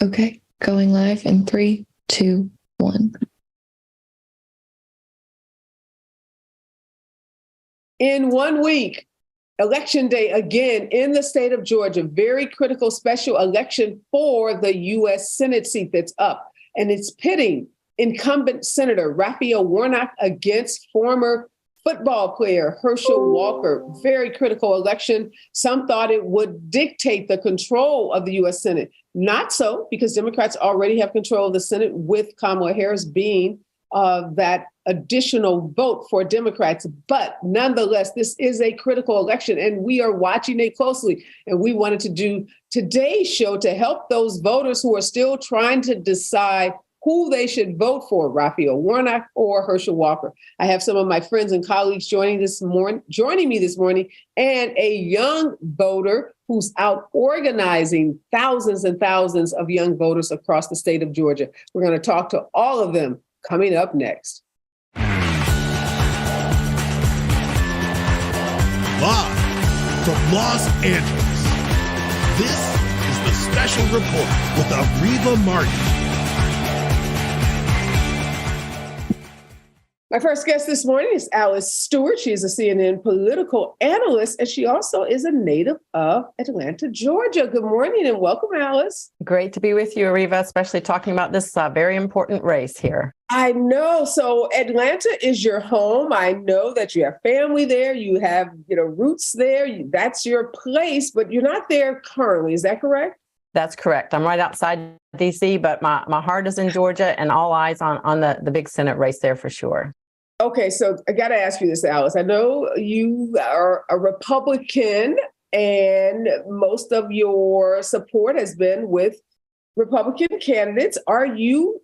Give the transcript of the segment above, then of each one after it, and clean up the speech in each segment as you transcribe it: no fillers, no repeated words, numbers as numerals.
Okay, going live in 3, 2, 1. In 1 week, Election Day again in the state of Georgia, very critical special election for the U.S. Senate seat that's up. And it's pitting incumbent Senator Raphael Warnock against former football player Herschel Walker. Very critical election. Some thought it would dictate the control of the U.S. Senate. Not so, because Democrats already have control of the Senate, with Kamala Harris being that additional vote for Democrats. But nonetheless, this is a critical election and we are watching it closely. And we wanted to do today's show to help those voters who are still trying to decide who they should vote for, Raphael Warnock or Herschel Walker. I have some of my friends and colleagues joining me this morning, and a young voter who's out organizing thousands and thousands of young voters across the state of Georgia. We're going to talk to all of them coming up next. Live from Los Angeles, this is the Special Report with Areva Martin. My first guest this morning is Alice Stewart. She is a CNN political analyst, and she also is a native of Atlanta, Georgia. Good morning and welcome, Alice. Great to be with you, Areva, especially talking about this very important race here. I know. So Atlanta is your home. I know that you have family there. You have, roots there. That's your place, but you're not there currently. Is that correct? That's correct. I'm right outside D.C., but my heart is in Georgia and all eyes on the big Senate race there for sure. Okay, so I got to ask you this, Alice. I know you are a Republican and most of your support has been with Republican candidates. Are you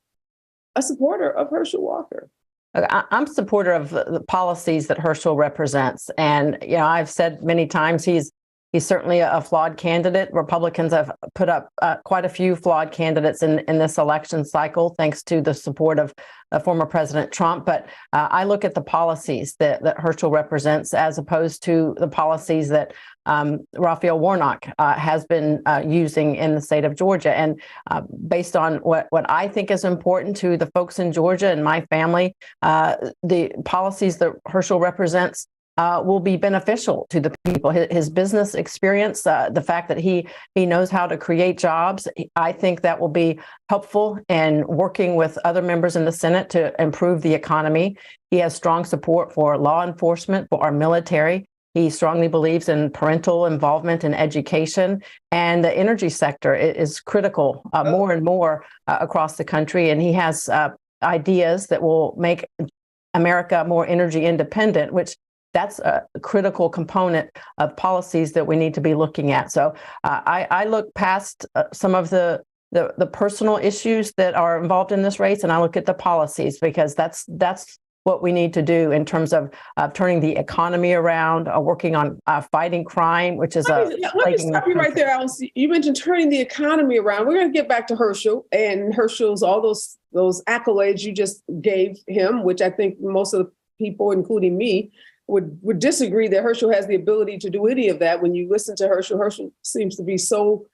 a supporter of Herschel Walker? I'm a supporter of the policies that Herschel represents. And, I've said many times he's certainly a flawed candidate. Republicans have put up quite a few flawed candidates in this election cycle, thanks to the support of former President Trump. But I look at the policies that Herschel represents as opposed to the policies that Raphael Warnock has been using in the state of Georgia. And based on what I think is important to the folks in Georgia and my family, the policies that Herschel represents will be beneficial to the people. His business experience, the fact that he knows how to create jobs, I think that will be helpful in working with other members in the Senate to improve the economy. He has strong support for law enforcement, for our military. He strongly believes in parental involvement in education, and the energy sector is critical more and more across the country. And he has ideas that will make America more energy independent, which that's a critical component of policies that we need to be looking at. So I look past some of the personal issues that are involved in this race, and I look at the policies, because that's what we need to do in terms of turning the economy around, working on fighting crime, which is let me stop you right there, Alice. You mentioned turning the economy around. We're going to get back to Herschel and Herschel's all those accolades you just gave him, which I think most of the people, including me, would disagree that Herschel has the ability to do any of that. When you listen to Herschel seems to be so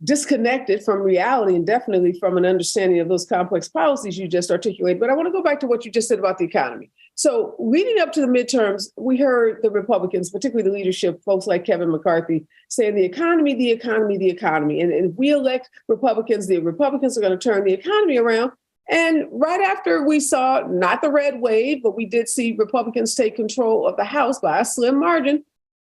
disconnected from reality and definitely from an understanding of those complex policies you just articulated. But I want to go back to what you just said about the economy. So leading up to the midterms, we heard the Republicans, particularly the leadership, folks like Kevin McCarthy, saying the economy, the economy, the economy. And if we elect Republicans, the Republicans are going to turn the economy around. And right after we saw not the red wave, but we did see Republicans take control of the House by a slim margin,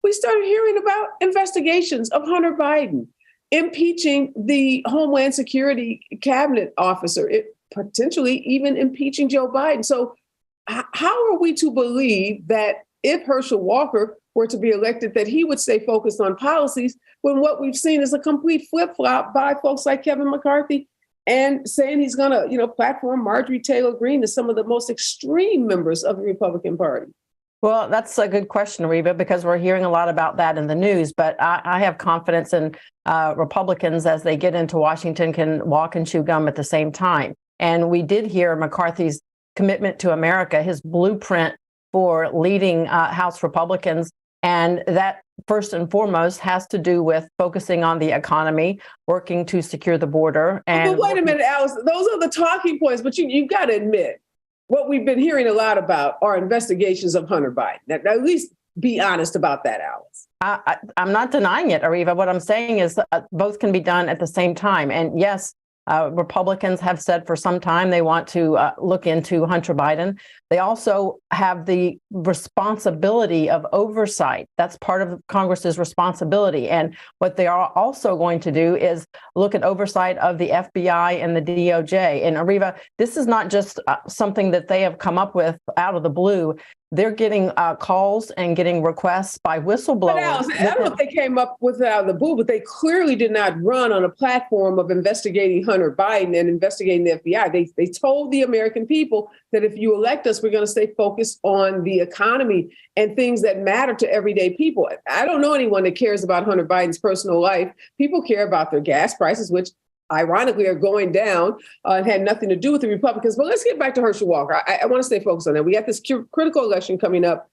we started hearing about investigations of Hunter Biden, impeaching the Homeland Security cabinet officer, potentially even impeaching Joe Biden. So how are we to believe that if Herschel Walker were to be elected, that he would stay focused on policies when what we've seen is a complete flip-flop by folks like Kevin McCarthy and saying he's going to, platform Marjorie Taylor Greene to some of the most extreme members of the Republican Party? Well, that's a good question, Areva, because we're hearing a lot about that in the news. But I have confidence in Republicans as they get into Washington can walk and chew gum at the same time. And we did hear McCarthy's commitment to America, his blueprint for leading House Republicans. And that first and foremost has to do with focusing on the economy, working to secure the border. And but wait a minute, Alice, those are the talking points, but you've got to admit, what we've been hearing a lot about are investigations of Hunter Biden. Now, at least be honest about that, Alice. I'm not denying it, Areva. What I'm saying is both can be done at the same time. And yes, Republicans have said for some time they want to look into Hunter Biden. They also have the responsibility of oversight. That's part of Congress's responsibility. And what they are also going to do is look at oversight of the FBI and the DOJ. And Areva, this is not just something that they have come up with out of the blue. They're getting calls and getting requests by whistleblowers. Alice, I don't know if they came up with it out of the blue, but they clearly did not run on a platform of investigating Hunter Biden and investigating the FBI. They told the American people that if you elect us, we're going to stay focused on the economy and things that matter to everyday people. I don't know anyone that cares about Hunter Biden's personal life. People care about their gas prices, which ironically are going down and had nothing to do with the Republicans. But let's get back to Herschel Walker. I want to stay focused on that. We got this critical election coming up.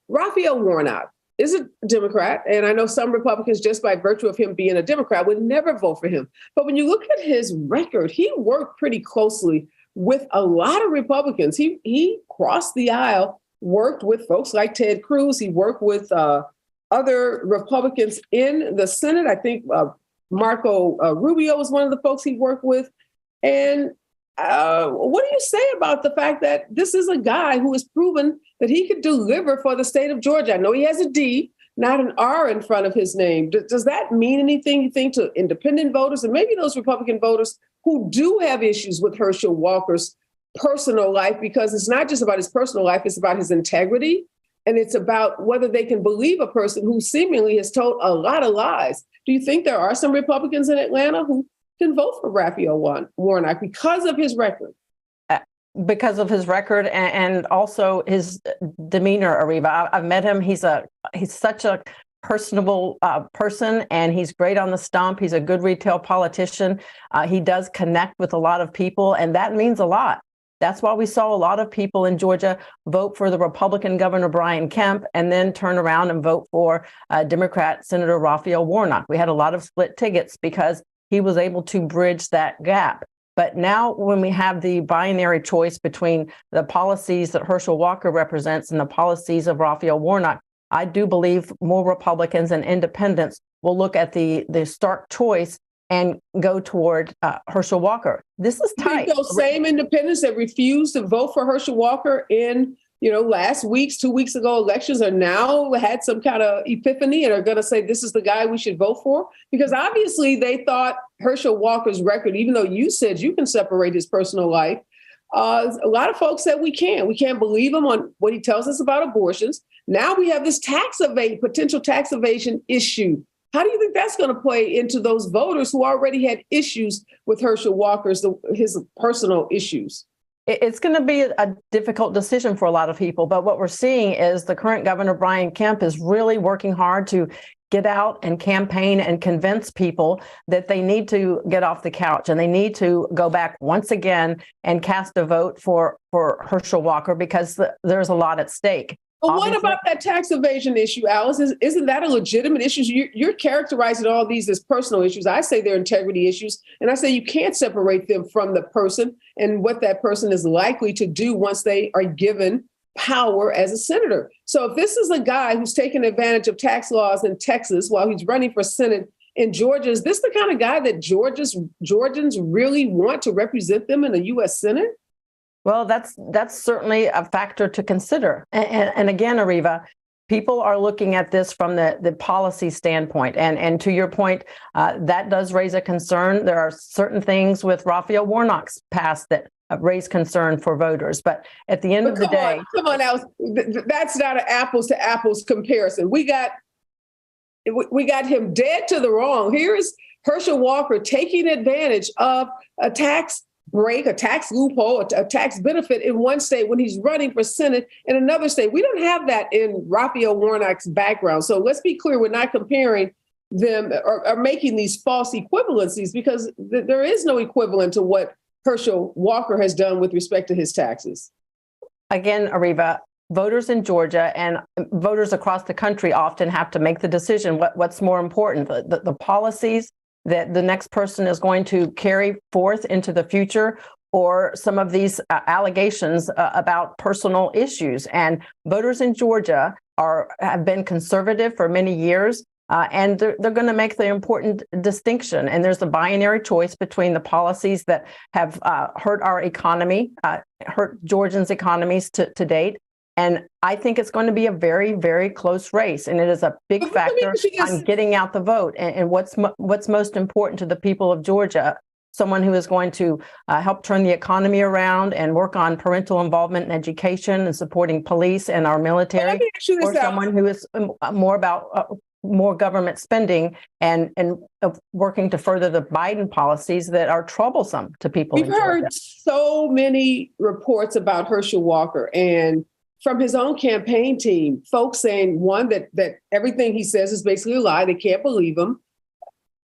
Raphael Warnock is a Democrat, and I know some Republicans, just by virtue of him being a Democrat, would never vote for him. But when you look at his record, he worked pretty closely with a lot of Republicans. He crossed the aisle, worked with folks like Ted Cruz. He worked with other Republicans in the Senate. I think Marco Rubio was one of the folks he worked with. And what do you say about the fact that this is a guy who has proven that he could deliver for the state of Georgia? I know he has a D, not an R in front of his name. Does that mean anything, you think, to independent voters and maybe those Republican voters who do have issues with Herschel Walker's personal life? Because it's not just about his personal life, it's about his integrity. And it's about whether they can believe a person who seemingly has told a lot of lies. Do you think there are some Republicans in Atlanta who can vote for Raphael Warnock because of his record? Because of his record and also his demeanor, Areva. I've met him. He's such a personable person, and he's great on the stump. He's a good retail politician. He does connect with a lot of people, and that means a lot. That's why we saw a lot of people in Georgia vote for the Republican Governor Brian Kemp and then turn around and vote for Democrat Senator Raphael Warnock. We had a lot of split tickets because he was able to bridge that gap. But now when we have the binary choice between the policies that Herschel Walker represents and the policies of Raphael Warnock, I do believe more Republicans and independents will look at the stark choice and go toward Herschel Walker. This is tight. Those same independents that refused to vote for Herschel Walker in, last week's, 2 weeks ago elections are now had some kind of epiphany and are going to say this is the guy we should vote for? Because obviously they thought Herschel Walker's record, even though you said you can separate his personal life, a lot of folks said we can't. We can't believe him on what he tells us about abortions. Now we have this potential tax evasion issue. How do you think that's going to play into those voters who already had issues with Herschel Walker's, his personal issues? It's going to be a difficult decision for a lot of people. But what we're seeing is the current governor, Brian Kemp, is really working hard to get out and campaign and convince people that they need to get off the couch and they need to go back once again and cast a vote for Herschel Walker because there's a lot at stake. But what about that tax evasion issue, Alice? Isn't that a legitimate issue? You're characterizing all these as personal issues. I say they're integrity issues, and I say you can't separate them from the person and what that person is likely to do once they are given power as a senator. So if this is a guy who's taking advantage of tax laws in Texas while he's running for Senate in Georgia, is this the kind of guy that Georgians really want to represent them in the U.S. Senate? Well, that's certainly a factor to consider. And again, Areva, people are looking at this from the policy standpoint. And to your point, that does raise a concern. There are certain things with Raphael Warnock's past that raise concern for voters. But at the end of the day... Come on, Alice. That's not an apples to apples comparison. We got him dead to the wrong. Here is Herschel Walker taking advantage of a tax break, a tax loophole, a tax benefit in one state when he's running for Senate in another state. We don't have that in Raphael Warnock's background. So let's be clear, we're not comparing them or making these false equivalencies because there is no equivalent to what Herschel Walker has done with respect to his taxes. Again, Areva, voters in Georgia and voters across the country often have to make the decision what's more important, the policies that the next person is going to carry forth into the future, or some of these allegations about personal issues. And voters in Georgia have been conservative for many years, and they're going to make the important distinction. And there's a binary choice between the policies that have hurt our economy, hurt Georgians' economies to date. And I think it's going to be a very, very close race. And it is a big factor on getting out the vote. And what's most important to the people of Georgia, someone who is going to help turn the economy around and work on parental involvement in education and supporting police and our military, or someone who is more about more government spending and working to further the Biden policies that are troublesome to people. We've heard so many reports about Herschel Walker, and from his own campaign team, folks saying, one, that everything he says is basically a lie. They can't believe him.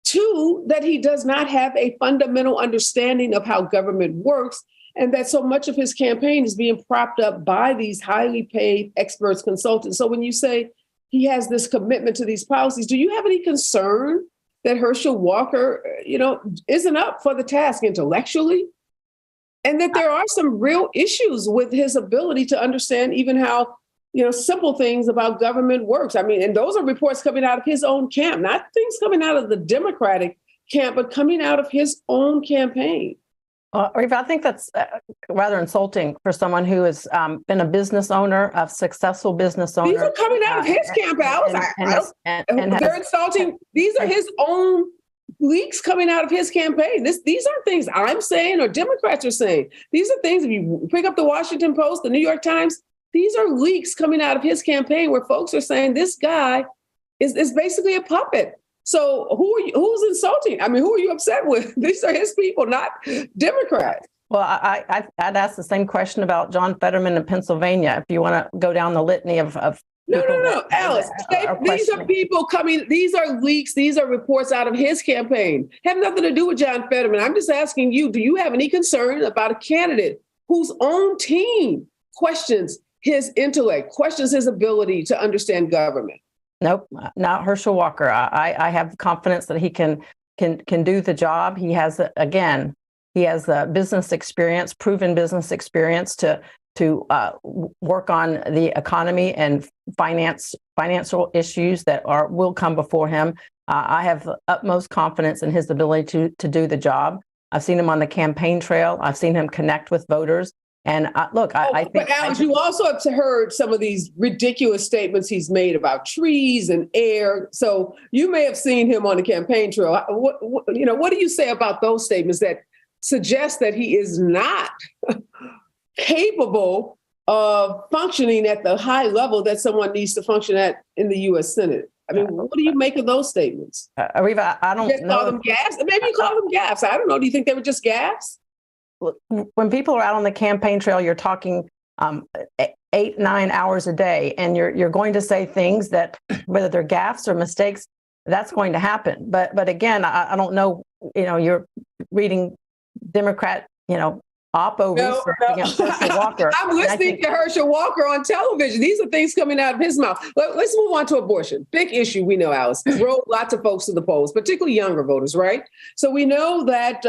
Two, that he does not have a fundamental understanding of how government works, and that so much of his campaign is being propped up by these highly paid experts, consultants. So when you say he has this commitment to these policies, do you have any concern that Herschel Walker, isn't up for the task intellectually? And that there are some real issues with his ability to understand even how, simple things about government works. I mean, and those are reports coming out of his own camp, not things coming out of the Democratic camp, but coming out of his own campaign. Areva, I think that's rather insulting for someone who has been a business owner, a successful business owner. These are coming out of his camp, Alice. They're insulting. These are his own leaks coming out of his campaign. These aren't things I'm saying or Democrats are saying. These are things, if you pick up the Washington Post, the New York Times, these are leaks coming out of his campaign where folks are saying this guy is basically a puppet. So who's insulting? I mean, who are you upset with? These are his people, not Democrats. Well, I'd ask the same question about John Fetterman in Pennsylvania, if you want to go down the litany of No, Alice. These are people coming. These are leaks. These are reports out of his campaign. Have nothing to do with John Fetterman. I'm just asking you, do you have any concern about a candidate whose own team questions his intellect, questions his ability to understand government? Nope, not Herschel Walker. I have confidence that he can do the job. He has, business experience, proven business experience to work on the economy and financial issues that will come before him. I have utmost confidence in his ability to do the job. I've seen him on the campaign trail. I've seen him connect with voters. And I think. But Alex, you also have heard some of these ridiculous statements he's made about trees and air. So you may have seen him on the campaign trail. What do you say about those statements that suggest that he is not capable of functioning at the high level that someone needs to function at in the U.S. Senate? I mean, what do you make of those statements? Areva, I don't know. Call them gaffes? Maybe you call them gaffes. I don't know. Do you think they were just gaffes? When people are out on the campaign trail, you're talking 8-9 hours a day, and you're going to say things that, whether they're gaffes or mistakes, that's going to happen. But again, I don't know. You're reading Democrat, oppo research against Herschel Walker. I'm listening to Herschel Walker on television. These are things coming out of his mouth. Let's move on to abortion. Big issue, we know, Alice. Drove lots of folks to the polls, particularly younger voters, right? So we know that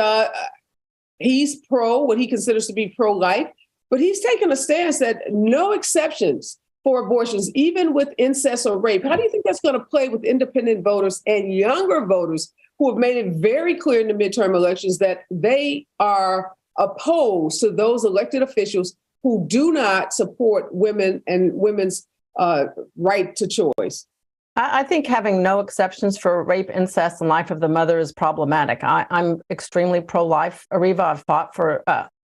he's what he considers to be pro-life, but he's taken a stance that no exceptions for abortions, even with incest or rape. How do you think that's going to play with independent voters and younger voters who have made it very clear in the midterm elections that they are opposed to those elected officials who do not support women and women's right to choice? I think having no exceptions for rape, incest, and life of the mother is problematic. I'm extremely pro-life. Areva, I've fought for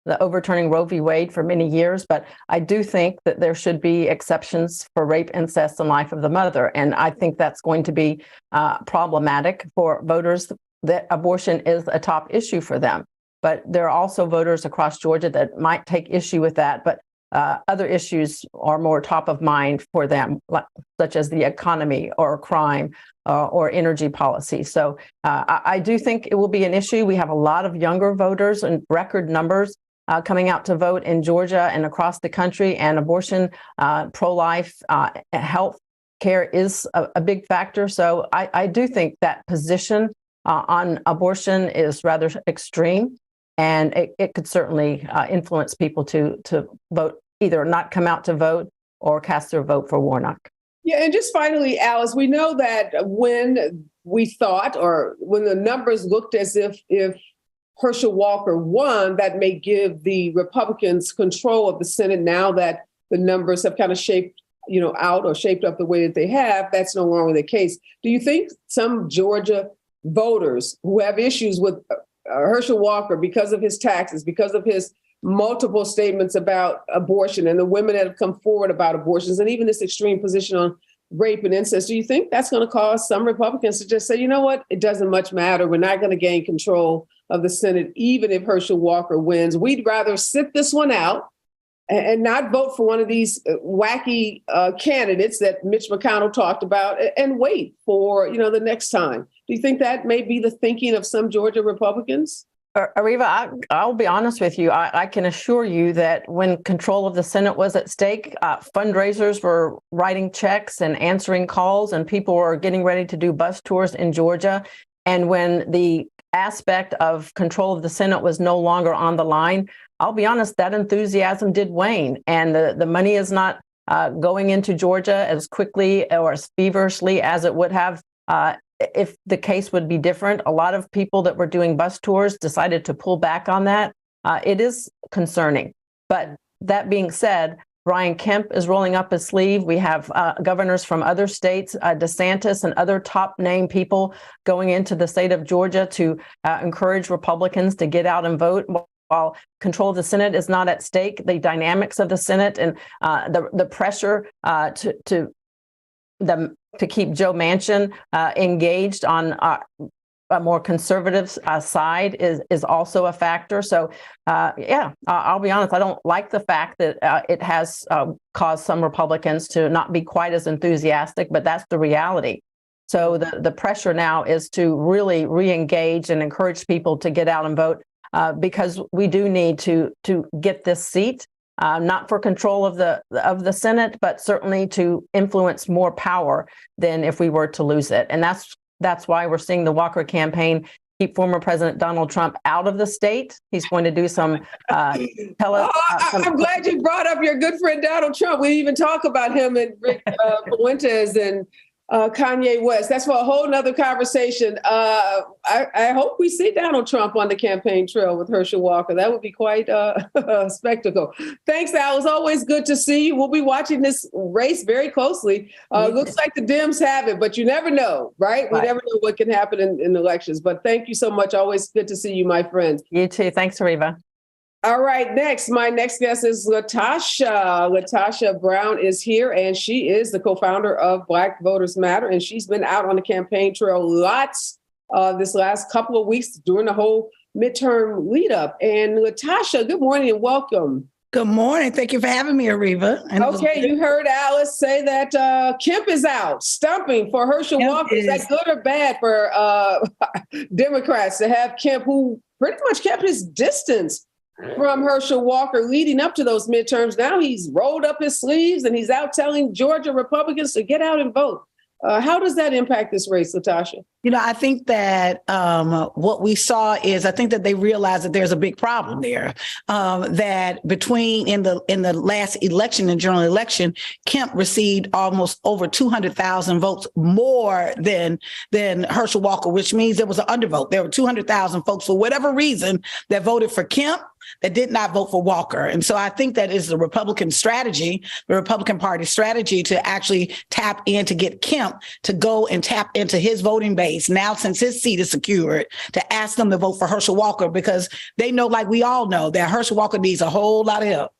the overturning Roe v. Wade for many years, but I do think that there should be exceptions for rape, incest, and life of the mother. And I think that's going to be problematic for voters, that abortion is a top issue for them. But there are also voters across Georgia that might take issue with that. But other issues are more top of mind for them, such as the economy or crime or energy policy. So I do think it will be an issue. We have a lot of younger voters in record numbers coming out to vote in Georgia and across the country, and abortion, pro-life, health care is a big factor. So I do think that position on abortion is rather extreme, and it could certainly influence people to vote, either not come out to vote or cast their vote for Warnock. Yeah, and just finally, Alice, we know that when we thought, or when the numbers looked as if Herschel Walker won, that may give the Republicans control of the Senate. Now that the numbers have kind of shaped up the way that they have, that's no longer the case. Do you think some Georgia voters who have issues with Herschel Walker because of his taxes, because of his multiple statements about abortion and the women that have come forward about abortions, and even this extreme position on rape and incest, do you think that's going to cause some Republicans to just say, you know what, it doesn't much matter. We're not going to gain control of the Senate, even if Herschel Walker wins. We'd rather sit this one out and not vote for one of these wacky candidates that Mitch McConnell talked about, and wait for, the next time. Do you think that may be the thinking of some Georgia Republicans? Areva, I'll be honest with you. I can assure you that when control of the Senate was at stake, fundraisers were writing checks and answering calls, and people were getting ready to do bus tours in Georgia. And when the aspect of control of the Senate was no longer on the line, I'll be honest, that enthusiasm did wane, and the money is not going into Georgia as quickly or as feverishly as it would have if the case would be different. A lot of people that were doing bus tours decided to pull back on that. It is concerning. But that being said, Brian Kemp is rolling up his sleeve. We have governors from other states, DeSantis and other top name people going into the state of Georgia to encourage Republicans to get out and vote. While control of the Senate is not at stake, the dynamics of the Senate and the pressure to keep Joe Manchin engaged on a more conservative side is also a factor. So, I'll be honest, I don't like the fact that it has caused some Republicans to not be quite as enthusiastic, but that's the reality. So the pressure now is to really re-engage and encourage people to get out and vote, because we do need to get this seat. Not for control of the Senate, but certainly to influence more power than if we were to lose it. And that's why we're seeing the Walker campaign keep former President Donald Trump out of the state. He's going to do some I'm glad you brought up your good friend Donald Trump. We even talk about him and Rick Fuentes and Kanye West. That's for a whole nother conversation. I hope we see Donald Trump on the campaign trail with Herschel Walker. That would be quite a spectacle. Thanks, Al. It's always good to see you. We'll be watching this race very closely. Looks like the Dems have it, but you never know, right? We never know what can happen in elections. But thank you so much. Always good to see you, my friend. You too. Thanks, Areva. All right, my next guest is Latasha. Latasha Brown is here, and she is the co-founder of Black Voters Matter, and she's been out on the campaign trail lots this last couple of weeks during the whole midterm lead up. And Latasha, good morning and welcome. Good morning. Thank you for having me, Areva. Okay, you heard Alice say that Kemp is out, stumping for Herschel Walker. Is that good or bad for Democrats to have Kemp, who pretty much kept his distance from Herschel Walker leading up to those midterms? Now he's rolled up his sleeves and he's out telling Georgia Republicans to get out and vote. How does that impact this race, Latasha? I think that what we saw is, I think that they realized that there's a big problem there. That between in the last election, the general election, Kemp received almost over 200,000 votes more than Herschel Walker, which means there was an undervote. There were 200,000 folks for whatever reason that voted for Kemp that did not vote for Walker. And so I think that is the Republican strategy, the Republican Party strategy, to actually tap in to get Kemp to go and tap into his voting base now, since his seat is secured, to ask them to vote for Herschel Walker, because they know, like we all know, that Herschel Walker needs a whole lot of help.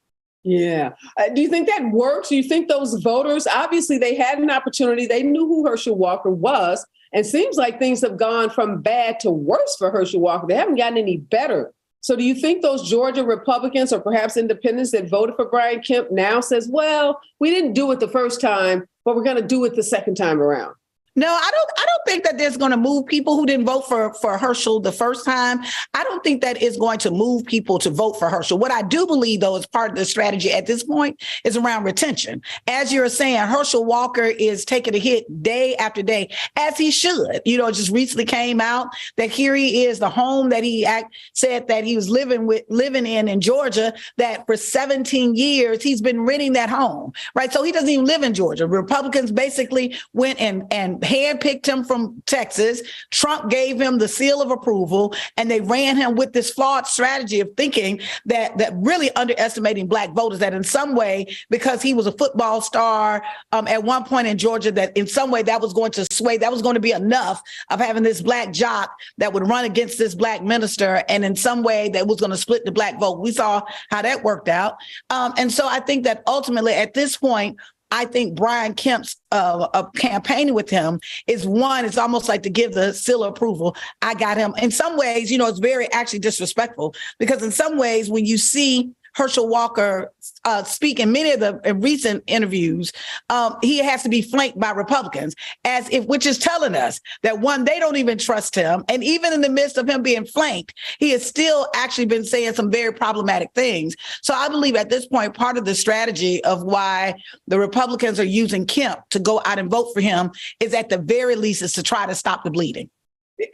Yeah. Do you think that works? Do you think those voters, obviously they had an opportunity, they knew who Herschel Walker was, and seems like things have gone from bad to worse for Herschel Walker. They haven't gotten any better. So do you think those Georgia Republicans or perhaps independents that voted for Brian Kemp now says, well, we didn't do it the first time, but we're going to do it the second time around? No, I don't think that there's going to move people who didn't vote for Herschel the first time. I don't think that is going to move people to vote for Herschel. What I do believe, though, is part of the strategy at this point is around retention. As you're saying, Herschel Walker is taking a hit day after day, as he should. You know, it just recently came out that here he is, the home that he said that he was living in Georgia, that for 17 years he's been renting that home, right? So he doesn't even live in Georgia. Republicans basically went and handpicked him from Texas. Trump gave him the seal of approval, and they ran him with this flawed strategy of thinking that really underestimating Black voters, that in some way, because he was a football star at one point in Georgia, that in some way that was going to sway, that was going to be enough of having this Black jock that would run against this Black minister, and in some way that was going to split the Black vote. We saw how that worked out. And so I think that ultimately at this point, I think Brian Kemp's campaigning with him is one, it's almost like to give the seal of approval. I got him. In some ways, you know, it's very actually disrespectful, because in some ways, when you see Herschel Walker speak in many of the recent interviews, he has to be flanked by Republicans, which is telling us that, one, they don't even trust him. And even in the midst of him being flanked, he has still actually been saying some very problematic things. So I believe at this point, part of the strategy of why the Republicans are using Kemp to go out and vote for him is, at the very least, is to try to stop the bleeding.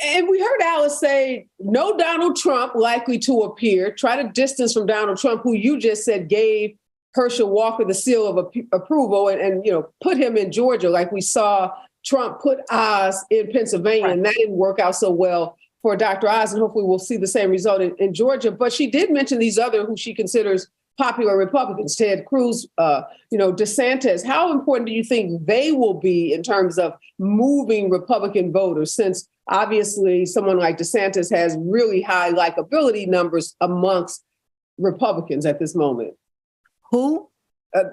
And we heard Alice say, no Donald Trump likely to appear, try to distance from Donald Trump, who you just said gave Herschel Walker the seal of approval and you know, put him in Georgia, like we saw Trump put Oz in Pennsylvania, right. And that didn't work out so well for Dr. Oz, and hopefully we'll see the same result in Georgia. But she did mention these other who she considers popular Republicans, Ted Cruz, DeSantis. How important do you think they will be in terms of moving Republican voters, since obviously someone like DeSantis has really high likability numbers amongst Republicans at this moment? Who?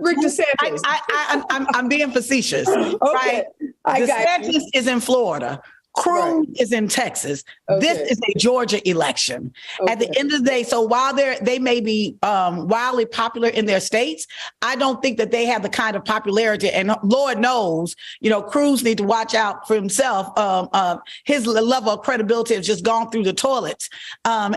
Rick DeSantis. I'm being facetious. Okay. Right? DeSantis is in Florida. Cruz is in Texas. Okay. This is a Georgia election. Okay. At the end of the day, so while they may be wildly popular in their states, I don't think that they have the kind of popularity. And Lord knows, you know, Cruz needs to watch out for himself. His level of credibility has just gone through the toilets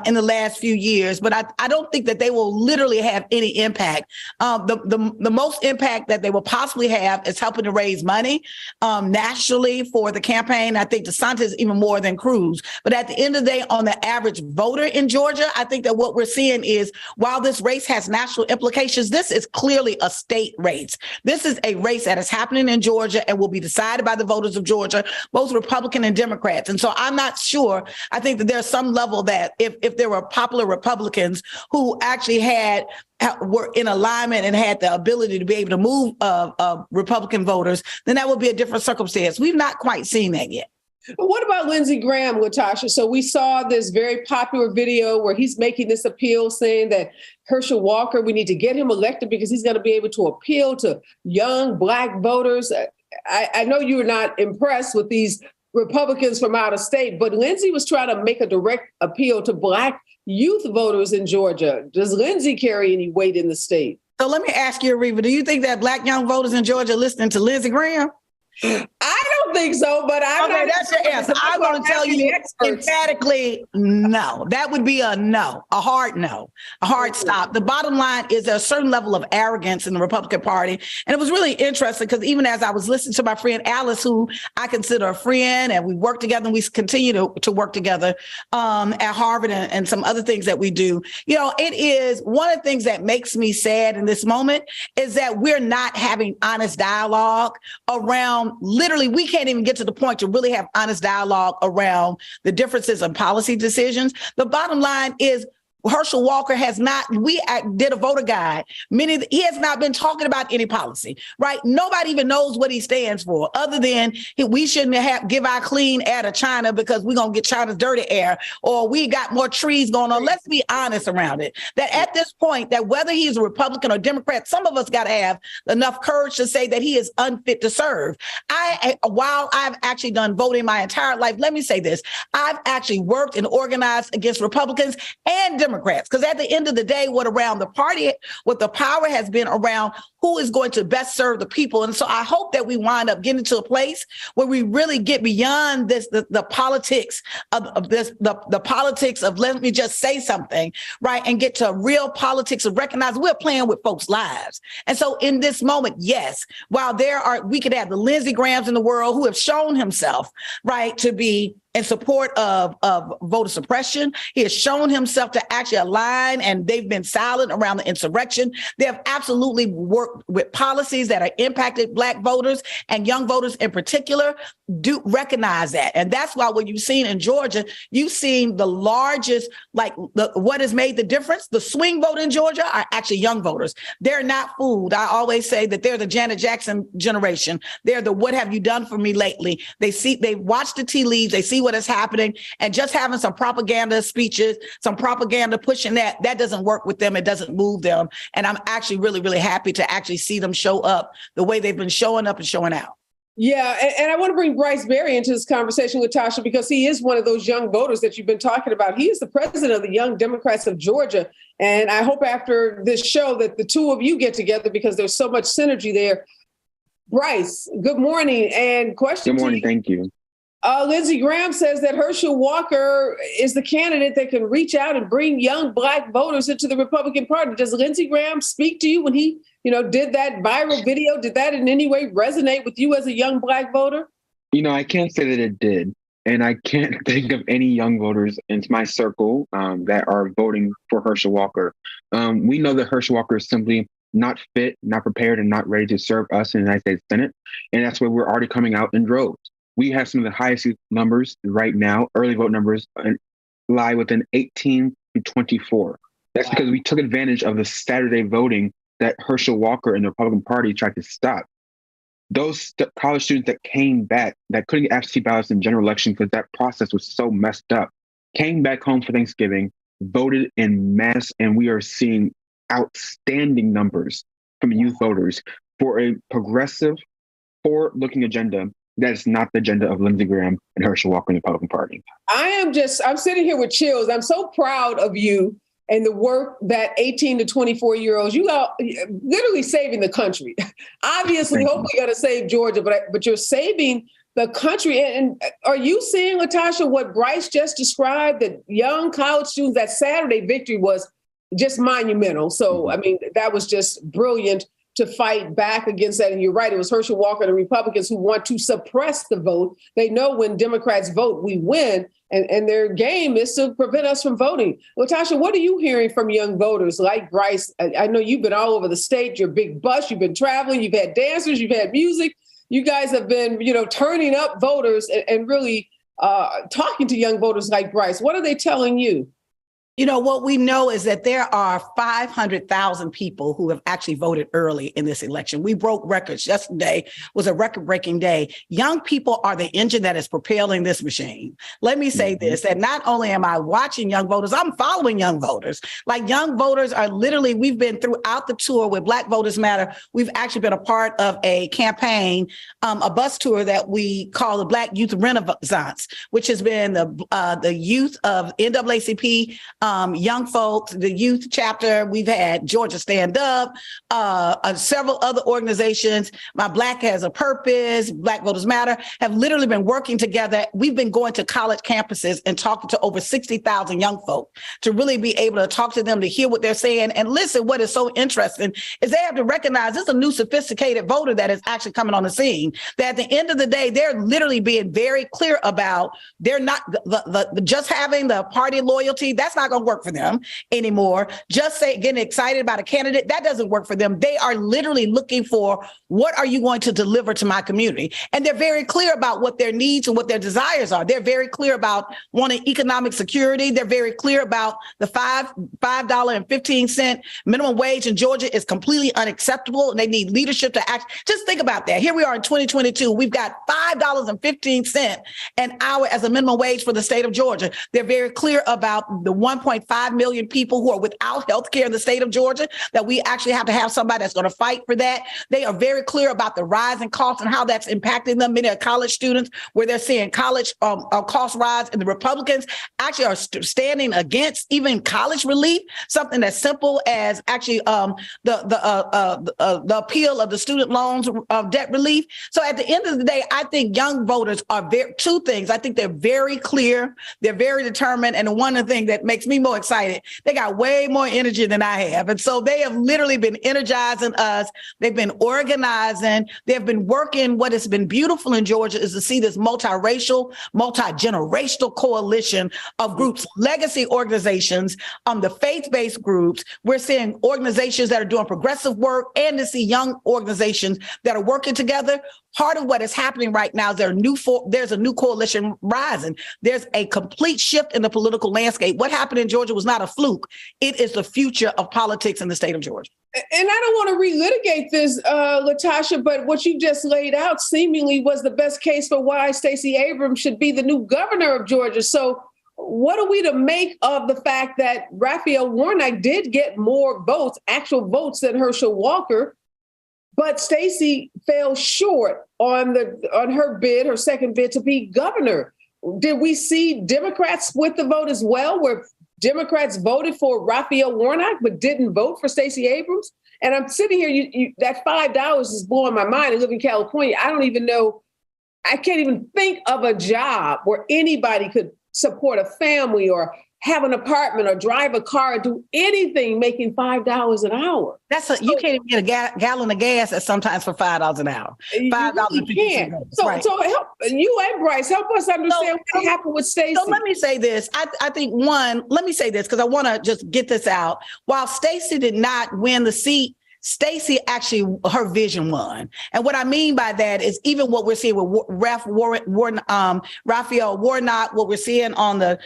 in the last few years. But I don't think that they will literally have any impact. The most impact that they will possibly have is helping to raise money nationally for the campaign. I think DeSantis even more than Cruz. But at the end of the day, on the average voter in Georgia, I think that what we're seeing is, while this race has national implications, this is clearly a state race. This is a race that is happening in Georgia and will be decided by the voters of Georgia, both Republican and Democrats. And so I'm not sure. I think that there's some level that if there were popular Republicans who actually were in alignment and had the ability to be able to move Republican voters, then that would be a different circumstance. We've not quite seen that yet. What about Lindsey Graham, Latasha? So we saw this very popular video where he's making this appeal saying that Herschel Walker, we need to get him elected because he's going to be able to appeal to young Black voters. I know you're not impressed with these Republicans from out of state, but Lindsey was trying to make a direct appeal to Black youth voters in Georgia. Does Lindsey carry any weight in the state? So let me ask you, Areva, do you think that Black young voters in Georgia are listening to Lindsey Graham? I don't think so, but that's your answer. I'm going to tell you emphatically no. That would be a no, a hard no, a hard stop. The bottom line is there's a certain level of arrogance in the Republican Party. And it was really interesting because even as I was listening to my friend Alice, who I consider a friend, and we work together and we continue to work together at Harvard and some other things that we do, you know, it is one of the things that makes me sad in this moment is that we're not having honest dialogue around, literally, we can't even get to the point to really have honest dialogue around the differences in policy decisions. The bottom line is Herschel Walker has not, we did a voter guide. He has not been talking about any policy, right? Nobody even knows what he stands for, other than we shouldn't give our clean air to China because we're going to get China's dirty air, or we got more trees going on. Let's be honest around it. That at this point, that whether he's a Republican or Democrat, some of us got to have enough courage to say that he is unfit to serve. While I've actually done voting my entire life, let me say this. I've actually worked and organized against Republicans and Democrats Democrats. Because at the end of the day, what the power has been around who is going to best serve the people. And so I hope that we wind up getting to a place where we really get beyond this, the politics of this, the politics of let me just say something, right? And get to real politics of recognize we're playing with folks' lives. And so in this moment, yes, while we could have the Lindsey Grahams in the world who have shown himself, right, to be in support of voter suppression. He has shown himself to actually align, and they've been silent around the insurrection. They have absolutely worked with policies that are impacted Black voters and young voters in particular. Do recognize that. And that's why what you've seen in Georgia, you've seen the largest, what has made the difference? The swing vote in Georgia are actually young voters. They're not fooled. I always say that they're the Janet Jackson generation. They're the what have you done for me lately? They watch the tea leaves, they see what is happening, and just having some propaganda speeches, some propaganda pushing that doesn't work with them. It doesn't move them. And I'm actually really, really happy to actually see them show up the way they've been showing up and showing out. Yeah, and I want to bring Bryce Berry into this conversation with Tasha because he is one of those young voters that you've been talking about. He is the president of the Young Democrats of Georgia. And I hope after this show that the two of you get together because there's so much synergy there. Bryce, good morning. And question Good morning, to you. thank you. Lindsey Graham says that Herschel Walker is the candidate that can reach out and bring young Black voters into the Republican Party. Does Lindsey Graham speak to you when he, did that viral video? Did that in any way resonate with you as a young Black voter? I can't say that it did. And I can't think of any young voters in my circle that are voting for Herschel Walker. We know that Herschel Walker is simply not fit, not prepared, and not ready to serve us in the United States Senate. And that's why we're already coming out in droves. We have some of the highest numbers right now. Early vote numbers lie within 18 to 24. That's because we took advantage of the Saturday voting that Herschel Walker and the Republican Party tried to stop. Those college students that came back, that couldn't get absentee ballots in general election because that process was so messed up, came back home for Thanksgiving, voted in mass, and we are seeing outstanding numbers from youth voters for a progressive, forward-looking agenda that is not the agenda of Lindsey Graham and Herschel Walker in the Republican Party. I'm sitting here with chills. I'm so proud of you and the work that 18 to 24-year-olds, you are literally saving the country. Obviously, hopefully you're going to save Georgia, but you're saving the country. And are you seeing, Latasha, what Bryce just described, that young college students, that Saturday victory was just monumental. So, I mean, that was just brilliant to fight back against that. And you're right, it was Herschel Walker and the Republicans who want to suppress the vote. They know when Democrats vote, we win. And their game is to prevent us from voting. Latasha, what are you hearing from young voters like Bryce? I know you've been all over the state. You're a big bus. You've been traveling. You've had dancers. You've had music. You guys have been, turning up voters and really talking to young voters like Bryce. What are they telling you? What we know is that there are 500,000 people who have actually voted early in this election. We broke records. Yesterday was a record-breaking day. Young people are the engine that is propelling this machine. Let me say this, that not only am I watching young voters, I'm following young voters. Like young voters are literally, we've been throughout the tour with Black Voters Matter. We've actually been a part of a campaign, a bus tour that we call the Black Youth Renaissance, which has been the youth of NAACP, young folks, the youth chapter. We've had Georgia Stand Up, several other organizations. My Black Has a Purpose, Black Voters Matter, have literally been working together. We've been going to college campuses and talking to over 60,000 young folk to really be able to talk to them, to hear what they're saying. And listen, what is so interesting is they have to recognize this is a new sophisticated voter that is actually coming on the scene. That at the end of the day, they're literally being very clear about they're not just having the party loyalty. That's not going to work for them anymore. Just getting excited about a candidate, that doesn't work for them. They are literally looking for, what are you going to deliver to my community? And they're very clear about what their needs and what their desires are. They're very clear about wanting economic security. They're very clear about the $5.15 minimum wage in Georgia is completely unacceptable, and they need leadership to act. Just think about that. Here we are in 2022. We've got $5.15 an hour as a minimum wage for the state of Georgia. They're very clear about the 1% 1.5 million people who are without health care in the state of Georgia, that we actually have to have somebody that's going to fight for that. They are very clear about the rising costs and how that's impacting them. Many are college students where they're seeing college cost rise, and the Republicans actually are standing against even college relief, something as simple as actually the appeal of the student loans of debt relief. So at the end of the day, I think young voters are two things. I think they're very clear, they're very determined, and one of the things that makes me more excited, they got way more energy than I have. And so they have literally been energizing us. They've been organizing. They've been working. What has been beautiful in Georgia is to see this multiracial, multi-generational coalition of groups, legacy organizations, the faith-based groups. We're seeing organizations that are doing progressive work, and to see young organizations that are working together. Part of what is happening right now is there's a new coalition rising. There's a complete shift in the political landscape. What happened in Georgia was not a fluke. It is the future of politics in the state of Georgia. And I don't want to relitigate this, Latasha, but what you just laid out seemingly was the best case for why Stacey Abrams should be the new governor of Georgia. So what are we to make of the fact that Raphael Warnock did get more votes, actual votes, than Herschel Walker, but Stacey fell short on her second bid to be governor? Did we see Democrats split the vote as well, where Democrats voted for Raphael Warnock but didn't vote for Stacey Abrams? And I'm sitting here, that $5 is blowing my mind. I live in California. I don't even know, I can't even think of a job where anybody could support a family or have an apartment or drive a car or do anything making $5 an hour. You can't even get a gallon of gas at sometimes for $5 an hour. $5.50. So help you and Bryce, help us understand what happened with Stacey. So let me say this. I think let me say this because I want to just get this out. While Stacey did not win the seat, Stacey actually, her vision won. And what I mean by that is even what we're seeing with Raphael Warnock, what we're seeing on the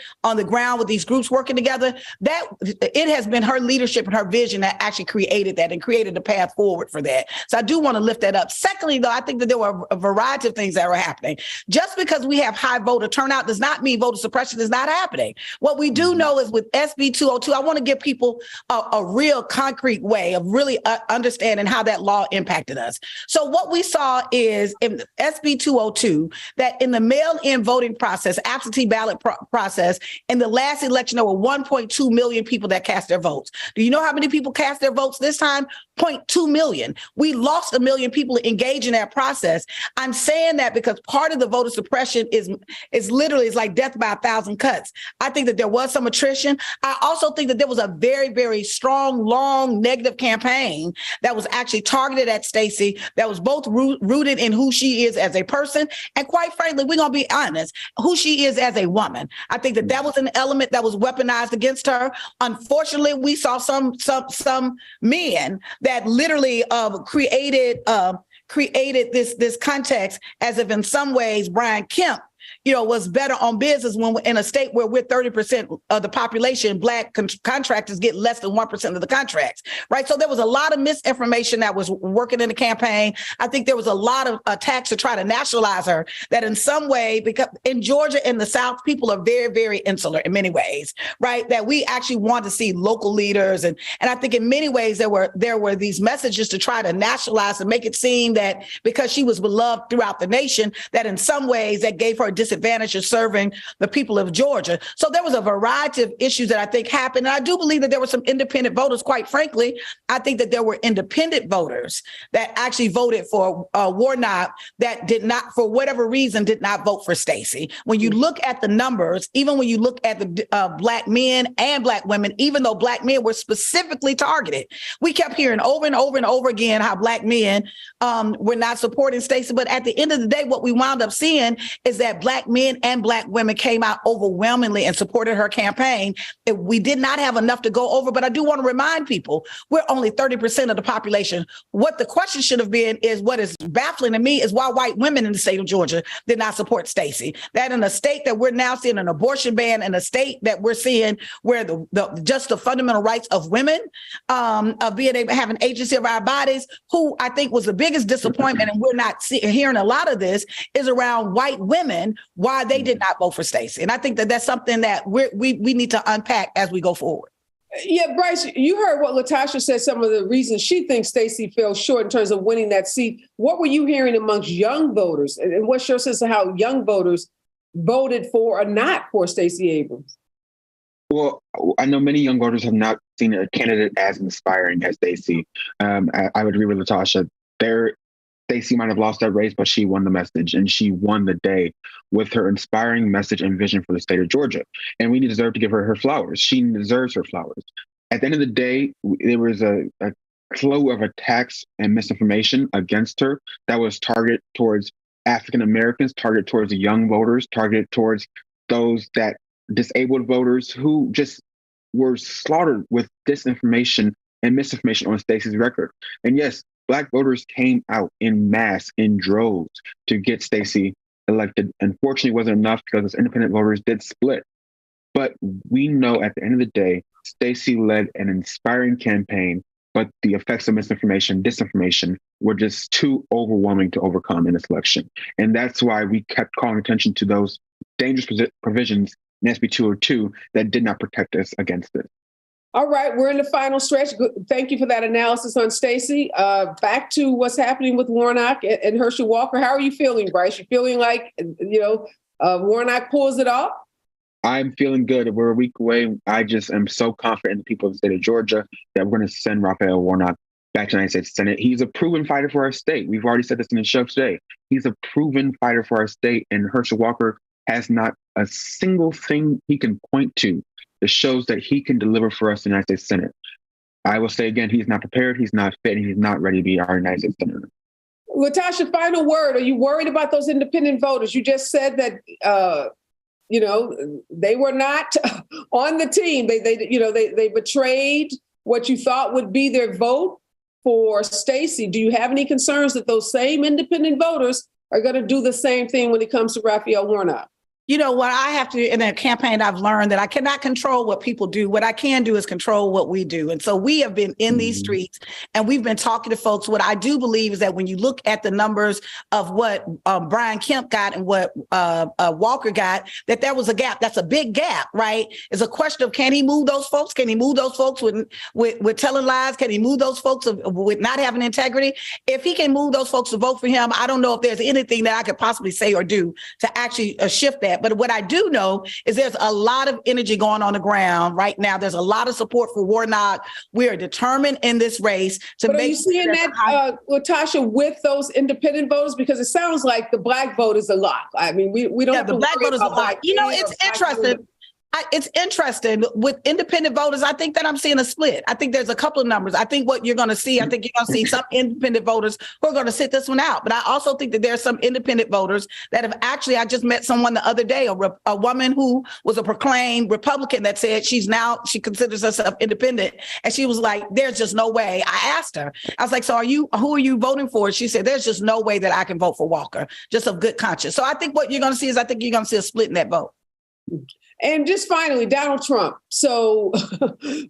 ground with these groups working together, that it has been her leadership and her vision that actually created that and created the path forward for that. So I do want to lift that up. Secondly, though, I think that there were a variety of things that were happening. Just because we have high voter turnout does not mean voter suppression is not happening. What we do know is with SB 202, I want to give people a real concrete way of really understanding how that law impacted us. So what we saw is in SB 202, that in the mail-in voting process, absentee ballot process, in the last election, there were 1.2 million people that cast their votes. Do you know how many people cast their votes this time? 0.2 million. We lost 1 million people engaged in that process. I'm saying that because part of the voter suppression is literally like death by 1,000 cuts. I think that there was some attrition. I also think that there was a very, very strong, long negative campaign that was actually targeted at Stacey, that was both rooted in who she is as a person, and quite frankly, we're going to be honest, who she is as a woman. I think that was an element that was weaponized against her. Unfortunately, we saw some men that literally created this context as if in some ways Brian Kemp was better on business when we're in a state where we're 30% of the population, Black contractors get less than 1% of the contracts, right? So there was a lot of misinformation that was working in the campaign. I think there was a lot of attacks to try to nationalize her, that in some way, because in Georgia and the South, people are very, very insular in many ways, right? That we actually want to see local leaders. And I think in many ways, there were these messages to try to nationalize and make it seem that because she was beloved throughout the nation, that in some ways that gave her a disadvantage of serving the people of Georgia. So there was a variety of issues that I think happened. And I do believe that there were some independent voters, quite frankly. I think that there were independent voters that actually voted for Warnock that did not, for whatever reason, did not vote for Stacey. When you look at the numbers, even when you look at the Black men and Black women, even though Black men were specifically targeted, we kept hearing over and over and over again how Black men were not supporting Stacey. But at the end of the day, what we wound up seeing is that Black men and Black women came out overwhelmingly and supported her campaign. We did not have enough to go over, but I do want to remind people, we're only 30% of the population. What the question should have been is, what is baffling to me is why white women in the state of Georgia did not support Stacey. That in a state that we're now seeing an abortion ban, in a state that we're seeing where just the fundamental rights of women, of being able to have an agency of our bodies, who I think was the biggest disappointment, and we're not hearing a lot of this, is around white women reason why they did not vote for Stacey. And I think that that's something that we need to unpack as we go forward. Yeah, Bryce, you heard what Latasha said, some of the reasons she thinks Stacey fell short in terms of winning that seat. What were you hearing amongst young voters? And what's your sense of how young voters voted for or not for Stacey Abrams? Well, I know many young voters have not seen a candidate as inspiring as Stacey. I would agree with Latasha. Stacey might have lost that race, but she won the message and she won the day with her inspiring message and vision for the state of Georgia. And we deserve to give her her flowers. She deserves her flowers. At the end of the day, there was a flow of attacks and misinformation against her that was targeted towards African Americans, targeted towards the young voters, targeted towards those that disabled voters who just were slaughtered with disinformation and misinformation on Stacey's record. And yes, Black voters came out in mass, in droves, to get Stacey elected. Unfortunately, it wasn't enough because those independent voters did split. But we know at the end of the day, Stacey led an inspiring campaign, but the effects of misinformation, disinformation were just too overwhelming to overcome in this election. And that's why we kept calling attention to those dangerous provisions in SB 202 that did not protect us against it. All right, we're in the final stretch. Thank you for that analysis on Stacey. Back to what's happening with Warnock and Herschel Walker. How are you feeling, Bryce? You feeling like, Warnock pulls it off? I'm feeling good. We're a week away. I just am so confident in the people of the state of Georgia that we're going to send Raphael Warnock back to the United States Senate. He's a proven fighter for our state. We've already said this in the show today. He's a proven fighter for our state, and Herschel Walker has not a single thing he can point to that shows that he can deliver for us in the United States Senate. I will say again, he's not prepared, he's not fit, and he's not ready to be our United States Senator. Latasha, final word. Are you worried about those independent voters? You just said that, they were not on the team. They betrayed what you thought would be their vote for Stacey. Do you have any concerns that those same independent voters are going to do the same thing when it comes to Raphael Warnock? You know, what I have to, in a campaign, I've learned that I cannot control what people do. What I can do is control what we do. And so we have been in these streets and we've been talking to folks. What I do believe is that when you look at the numbers of what Brian Kemp got and what Walker got, that there was a gap. That's a big gap, right? It's a question of, can he move those folks? Can he move those folks with telling lies? Can he move those folks with not having integrity? If he can move those folks to vote for him, I don't know if there's anything that I could possibly say or do to actually shift that. But what I do know is there's a lot of energy going on the ground right now. There's a lot of support for Warnock. We are determined in this race to make. Are you seeing that, Latasha, with those independent voters? Because it sounds like the Black vote is a lock. I mean, we don't. Yeah, the Black vote is a lock. You know, it's interesting. It's interesting with independent voters. I think that I'm seeing a split. I think there's a couple of numbers. I think what you're going to see, I think you're going to see some independent voters who are going to sit this one out. But I also think that there's some independent voters that have actually, I just met someone the other day, a woman who was a proclaimed Republican that said she considers herself independent. And she was like, there's just no way. I asked her, I was like, so who are you voting for? She said, there's just no way that I can vote for Walker, just of good conscience. So I think what you're going to see is I think you're going to see a split in that vote. And just finally, Donald Trump. So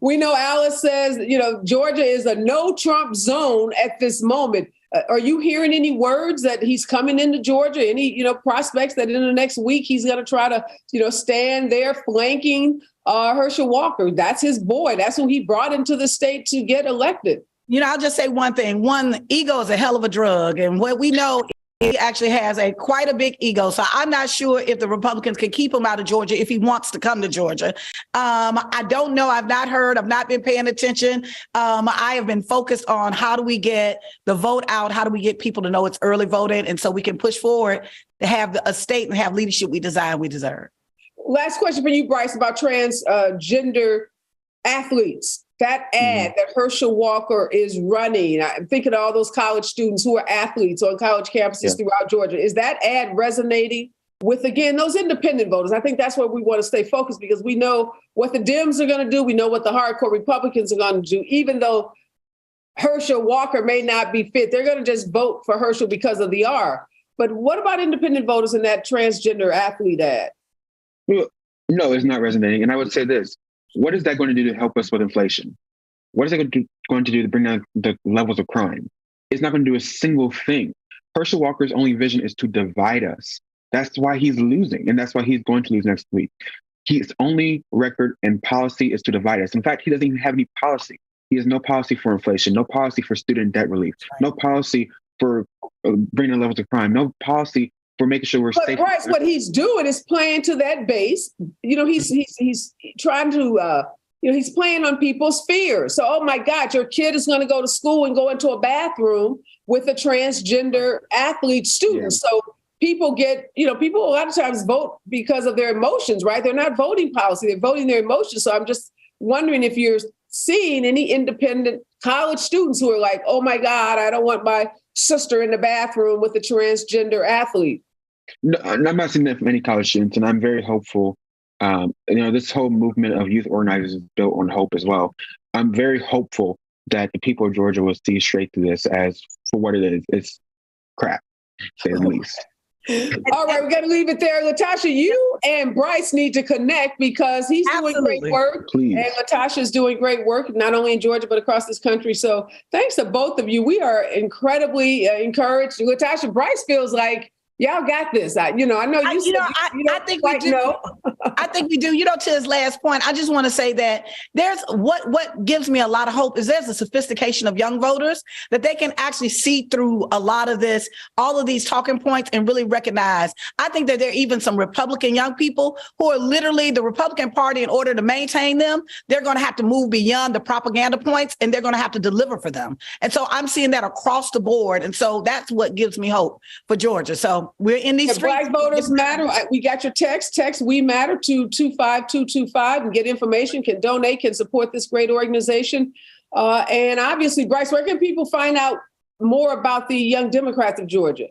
we know Alice says, Georgia is a no Trump zone at this moment. Are you hearing any words that he's coming into Georgia? Any, prospects that in the next week he's going to try to, stand there flanking Herschel Walker? That's his boy. That's who he brought into the state to get elected. I'll just say one thing. One, ego is a hell of a drug. And what we know, he actually has quite a big ego. So I'm not sure if the Republicans can keep him out of Georgia if he wants to come to Georgia. I don't know. I've not heard. I've not been paying attention. I have been focused on how do we get the vote out? How do we get people to know it's early voting? And so we can push forward to have a state and have leadership we deserve. Last question for you, Bryce, about transgender athletes. That ad that Herschel Walker is running, I'm thinking of all those college students who are athletes on college campuses throughout Georgia. Is that ad resonating with, again, those independent voters? I think that's where we want to stay focused because we know what the Dems are going to do. We know what the hardcore Republicans are going to do. Even though Herschel Walker may not be fit, they're going to just vote for Herschel because of the R. But what about independent voters in that transgender athlete ad? Well, no, it's not resonating. And I would say this. What is that going to do to help us with inflation? What is it going to do to bring down the levels of crime? It's not going to do a single thing. Herschel Walker's only vision is to divide us, That's why he's losing, and that's why he's going to lose next week. His only record and policy is to divide us. In fact, he doesn't even have any policy. He has no policy for inflation, no policy for student debt relief, no policy for bringing levels of crime, no policy for making sure we're safe. But Bryce, what he's doing is playing to that base. He's trying to, he's playing on people's fears. So, oh my God, your kid is going to go to school and go into a bathroom with a transgender athlete student. Yeah. So people people a lot of times vote because of their emotions, right? They're not voting policy, they're voting their emotions. So I'm just wondering if you're seeing any independent college students who are like, oh my God, I don't want my sister in the bathroom with a transgender athlete. No, I'm not seeing that from any college students, and I'm very hopeful. This whole movement of youth organizers is built on hope as well. I'm very hopeful that the people of Georgia will see straight through this as for what it is. It's crap, to say the least. All right, we're going to leave it there. Latasha, you and Bryce need to connect because he's doing great work. Please. And Latasha is doing great work, not only in Georgia, but across this country. So thanks to both of you. We are incredibly encouraged. Latasha, Bryce feels like y'all got this. I know you. I think we do. I think we do. To his last point, I just want to say that there's what gives me a lot of hope is there's a sophistication of young voters that they can actually see through a lot of this, all of these talking points and really recognize. I think that there are even some Republican young people who are literally the Republican Party. In order to maintain them, they're going to have to move beyond the propaganda points and they're going to have to deliver for them. And so I'm seeing that across the board. And so that's what gives me hope for Georgia. So we're in these streets. Black voters matter. We got your text. We matter to 25225 and get information, can donate, can support this great organization. And obviously, Bryce, where can people find out more about the Young Democrats of Georgia?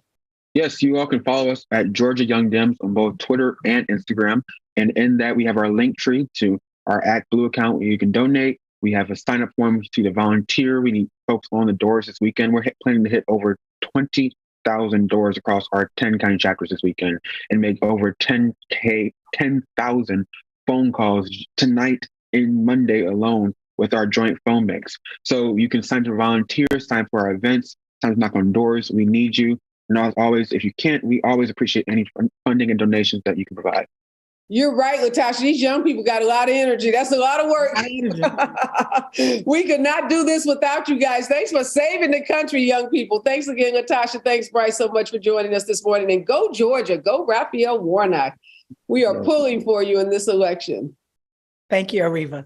Yes, you all can follow us at Georgia Young Dems on both Twitter and Instagram. And in that, we have our link tree to our @Blue account where you can donate. We have a sign-up form to volunteer. We need folks on the doors this weekend. We're planning to hit over 20,000 doors across our 10 county chapters this weekend and make over 10,000 phone calls tonight and Monday alone with our joint phone mix. So you can sign to volunteer, sign for our events, sign to knock on doors. We need you. And as always, if you can't, we always appreciate any funding and donations that you can provide. You're right, Latasha. These young people got a lot of energy. That's a lot of work. We could not do this without you guys. Thanks for saving the country, young people. Thanks again, Latasha. Thanks, Bryce, so much for joining us this morning. And go Georgia. Go Raphael Warnock. We are pulling for you in this election. Thank you, Areva.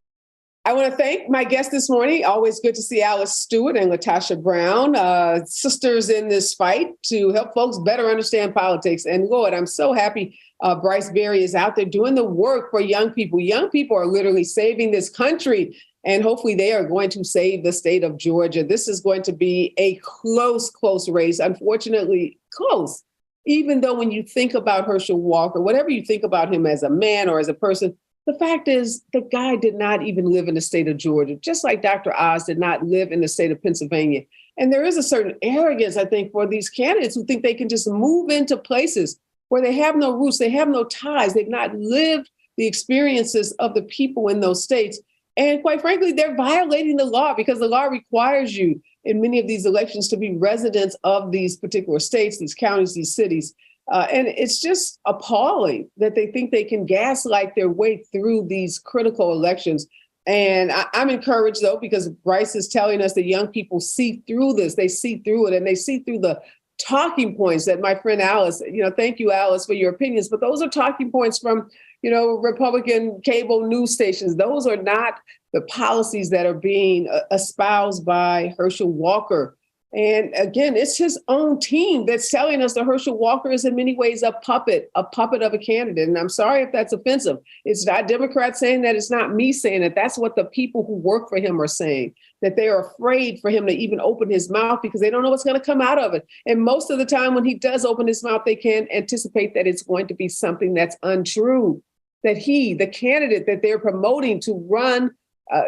I want to thank my guests this morning. Always good to see Alice Stewart and Latasha Brown, sisters in this fight to help folks better understand politics. And Lord, I'm so happy Bryce Berry is out there doing the work for young people. Young people are literally saving this country, and hopefully they are going to save the state of Georgia. This is going to be a close race, unfortunately close. Even though when you think about Herschel Walker, whatever you think about him as a man or as a person, the fact is the guy did not even live in the state of Georgia, just like Dr. Oz did not live in the state of Pennsylvania. And there is a certain arrogance, I think, for these candidates who think they can just move into places where they have no roots, they have no ties, they've not lived the experiences of the people in those states. And quite frankly, they're violating the law because the law requires you in many of these elections to be residents of these particular states, these counties, these cities. And it's just appalling that they think they can gaslight their way through these critical elections. And I'm encouraged, though, because Bryce is telling us that young people see through this. They see through it, and they see through the talking points that my friend Alice, thank you, Alice, for your opinions. But those are talking points from, Republican cable news stations. Those are not the policies that are being espoused by Herschel Walker. And again, it's his own team that's telling us that Herschel Walker is in many ways a puppet of a candidate. And I'm sorry if that's offensive. It's not Democrats saying that. It's not me saying that. That's what the people who work for him are saying, that they are afraid for him to even open his mouth because they don't know what's going to come out of it. And most of the time when he does open his mouth, they can anticipate that it's going to be something that's untrue, that the candidate that they're promoting to run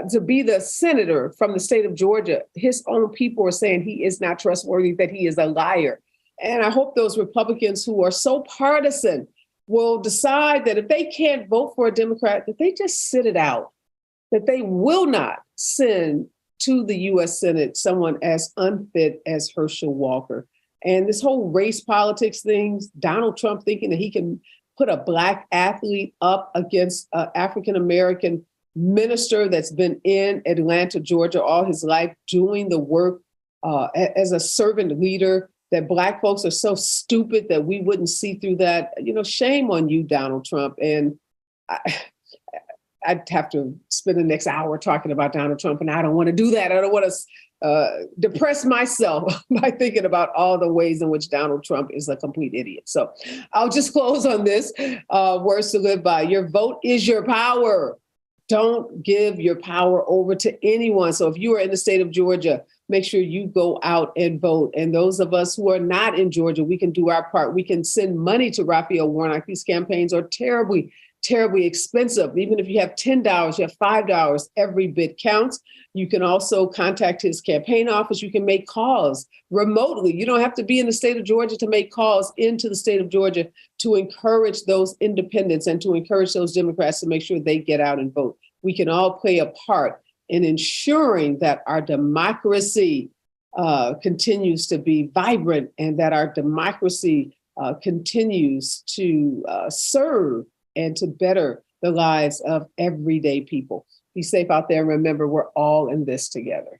to be the senator from the state of Georgia, his own people are saying he is not trustworthy, that he is a liar. And I hope those Republicans who are so partisan will decide that if they can't vote for a Democrat, that they just sit it out, that they will not send to the U.S. Senate someone as unfit as Herschel Walker. And this whole race politics thing, Donald Trump thinking that he can put a Black athlete up against an African-American minister that's been in Atlanta, Georgia all his life, doing the work as a servant leader, that Black folks are so stupid that we wouldn't see through that. Shame on you, Donald Trump. And I'd have to spend the next hour talking about Donald Trump, and I don't want to do that. I don't want to depress myself by thinking about all the ways in which Donald Trump is a complete idiot. So I'll just close on this. Words to live by. Your vote is your power. Don't give your power over to anyone. So if you are in the state of Georgia, make sure you go out and vote. And those of us who are not in Georgia, we can do our part. We can send money to Raphael Warnock. These campaigns are terribly expensive. Even if you have $10, you have $5, every bit counts. You can also contact his campaign office. You can make calls remotely. You don't have to be in the state of Georgia to make calls into the state of Georgia to encourage those independents and to encourage those Democrats to make sure they get out and vote. We can all play a part in ensuring that our democracy continues to be vibrant and that our democracy continues to serve and to better the lives of everyday people. Be safe out there. And remember, we're all in this together.